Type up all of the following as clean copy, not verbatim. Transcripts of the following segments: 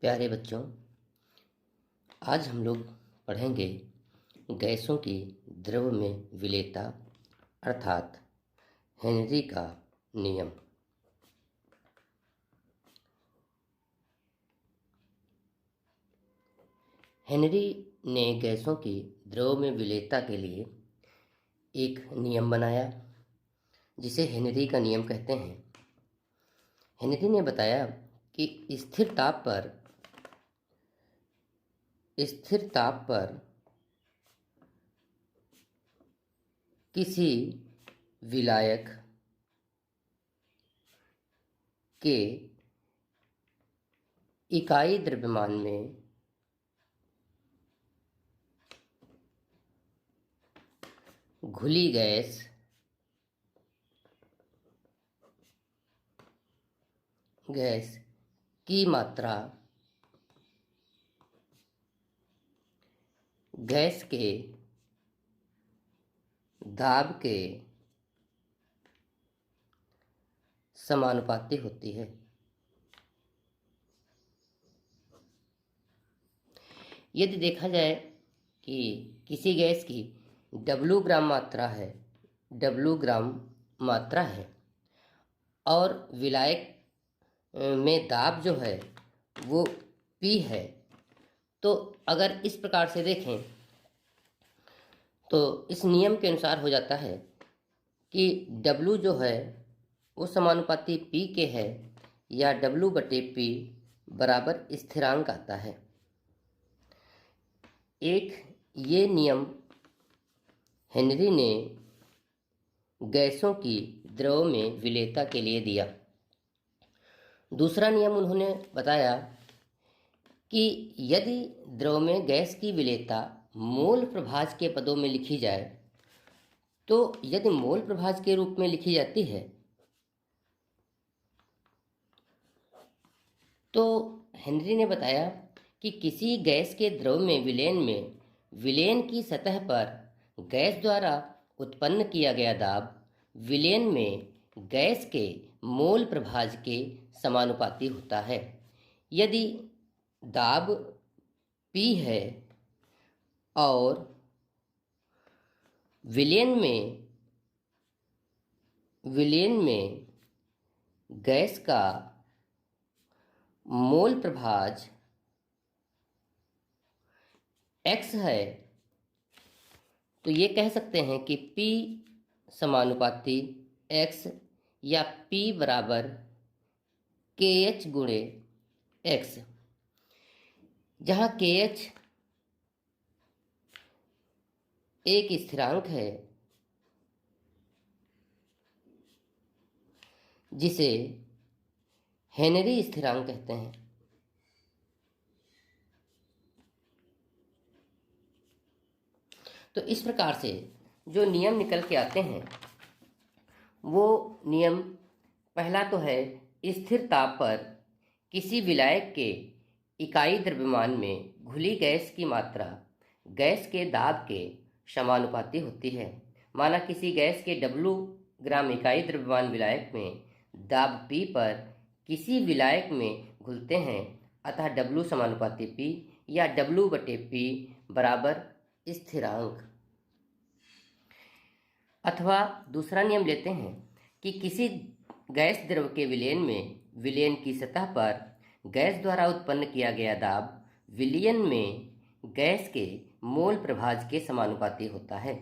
प्यारे बच्चों, आज हम लोग पढ़ेंगे गैसों की द्रव में विलेयता अर्थात हेनरी का नियम। हेनरी ने गैसों की द्रव में विलेयता के लिए एक नियम बनाया जिसे हेनरी का नियम कहते हैं। हेनरी ने बताया कि स्थिर ताप पर किसी विलायक के इकाई द्रव्यमान में घुली गैस की मात्रा गैस के दाब के समानुपाती होती है। यदि देखा जाए कि किसी गैस की W ग्राम मात्रा है और विलायक में दाब जो है वो P है, तो अगर इस प्रकार से देखें तो इस नियम के अनुसार हो जाता है कि W जो है वो समानुपाती P के है या W/P बराबर स्थिरांक आता है। ये नियम हेनरी ने गैसों की द्रव में विलेयता के लिए दिया। दूसरा नियम उन्होंने बताया कि यदि द्रव में गैस की विलेयता मोल प्रभाज के पदों में लिखी जाए, तो यदि मोल प्रभाज के रूप में लिखी जाती है तो हेनरी ने बताया कि किसी गैस के द्रव में विलयन की सतह पर गैस द्वारा उत्पन्न किया गया दाब विलयन में गैस के मोल प्रभाज के समानुपाती होता है। यदि दाब P है और विलयन में गैस का मोल प्रभाज X है, तो ये कह सकते हैं कि P समानुपाती X या P बराबर KH गुणे X, जहाँ KH एक स्थिरांक है जिसे हेनरी स्थिरांक कहते हैं। तो इस प्रकार से जो नियम निकल के आते हैं वो नियम पहला तो है स्थिर ताप पर किसी विलायक के इकाई द्रव्यमान में घुली गैस की मात्रा गैस के दाब के समानुपाती होती है। माना किसी गैस के W ग्राम इकाई द्रव्यमान विलायक में दाब P पर किसी विलायक में घुलते हैं, अतः W समानुपाती P या W/P बराबर स्थिरांक। अथवा दूसरा नियम लेते हैं कि किसी गैस द्रव के विलयन की सतह पर गैस द्वारा उत्पन्न किया गया दाब विलयन में गैस के मोल प्रभाज के समानुपाती होता है।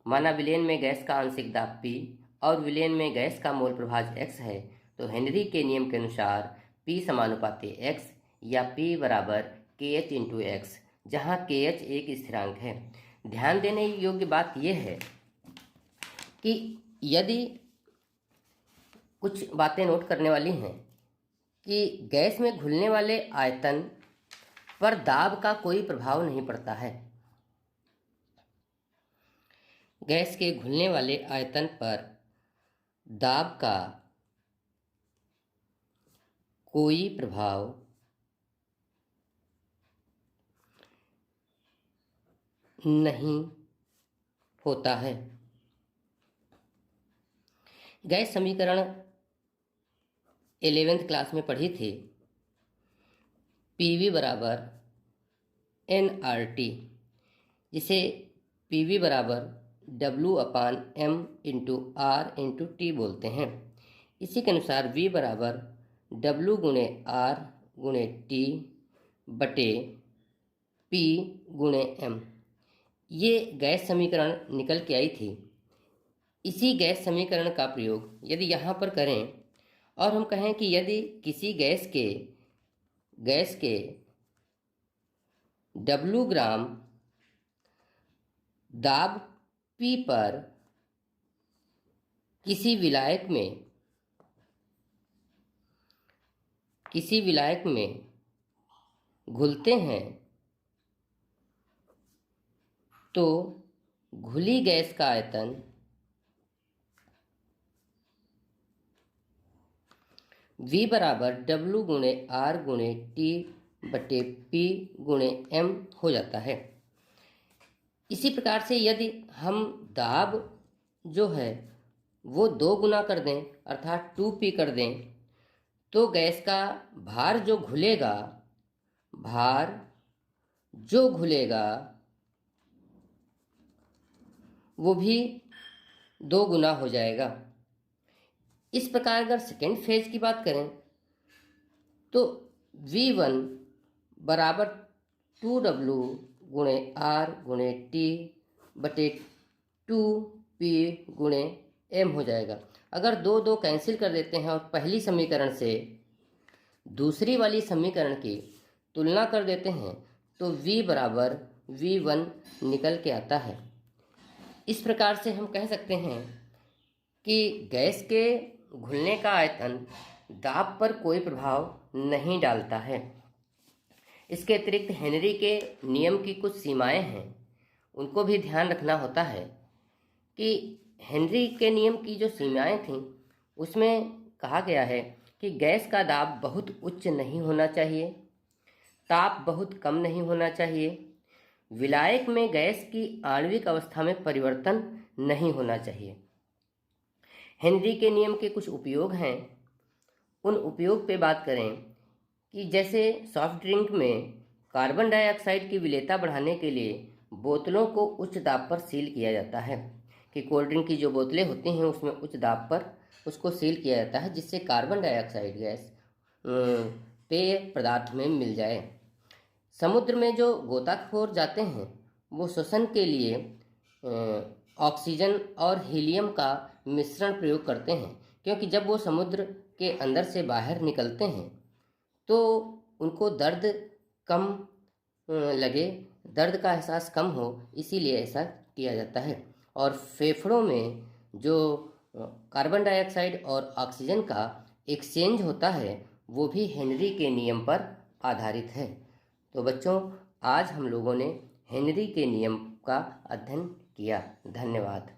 माना विलयन में गैस का आंशिक दाब P और विलयन में गैस का मोल प्रभाज X है, तो हेनरी के नियम के अनुसार P समानुपाती X या P बराबर KH/X, जहाँ KH एक स्थिरांक है। ध्यान देने योग्य बात यह है कि यदि कुछ बातें नोट करने वाली हैं कि गैस में घुलने वाले आयतन पर दाब का कोई प्रभाव नहीं पड़ता है। गैस के घुलने वाले आयतन पर दाब का कोई प्रभाव नहीं होता है। गैस समीकरण 11वीं क्लास में पढ़ी थी PV बराबर nRT, जिसे PV बराबर W/m/R/T बोलते हैं। इसी के अनुसार V बराबर W/R/T/P/m। ये गैस समीकरण निकल के आई थी। इसी गैस समीकरण का प्रयोग यदि यहाँ पर करें और हम कहें कि यदि किसी गैस के W ग्राम दाब P पर किसी विलायक में घुलते हैं तो घुली गैस का आयतन V बराबर W/R/T/P/m हो जाता है। इसी प्रकार से यदि हम दाब जो है वो 2 गुना कर दें अर्थात 2P कर दें तो गैस का भार जो घुलेगा वो भी 2 गुना हो जाएगा। इस प्रकार अगर सेकेंड फेज की बात करें तो V1 बराबर 2W/R/T/2P/m हो जाएगा। अगर 2 कैंसिल कर देते हैं और पहली समीकरण से दूसरी वाली समीकरण की तुलना कर देते हैं तो V बराबर V1 निकल के आता है। इस प्रकार से हम कह सकते हैं कि गैस के घुलने का आयतन दाब पर कोई प्रभाव नहीं डालता है। इसके अतिरिक्त हेनरी के नियम की कुछ सीमाएं हैं, उनको भी ध्यान रखना होता है कि हेनरी के नियम की जो सीमाएं थीं उसमें कहा गया है कि गैस का दाब बहुत उच्च नहीं होना चाहिए, ताप बहुत कम नहीं होना चाहिए, विलायक में गैस की आणविक अवस्था में परिवर्तन नहीं होना चाहिए। हेनरी के नियम के कुछ उपयोग हैं, उन उपयोग पे बात करें कि जैसे सॉफ्ट ड्रिंक में कार्बन डाइऑक्साइड की विलेयता बढ़ाने के लिए बोतलों को उच्च दाब पर सील किया जाता है कि कोल्ड ड्रिंक की जो बोतलें होती हैं उसमें उच्च दाब पर उसको सील किया जाता है जिससे कार्बन डाइऑक्साइड गैस पेय पदार्थ में मिल जाए। समुद्र में जो गोताखोर जाते हैं वो श्वसन के लिए ऑक्सीजन और हीलियम का मिश्रण प्रयोग करते हैं, क्योंकि जब वो समुद्र के अंदर से बाहर निकलते हैं तो उनको दर्द कम लगे, दर्द का एहसास कम हो, इसीलिए ऐसा किया जाता है। और फेफड़ों में जो कार्बन डाइऑक्साइड और ऑक्सीजन का एक्सचेंज होता है वो भी हेनरी के नियम पर आधारित है। तो बच्चों, आज हम लोगों ने हेनरी के नियम का अध्ययन किया। धन्यवाद।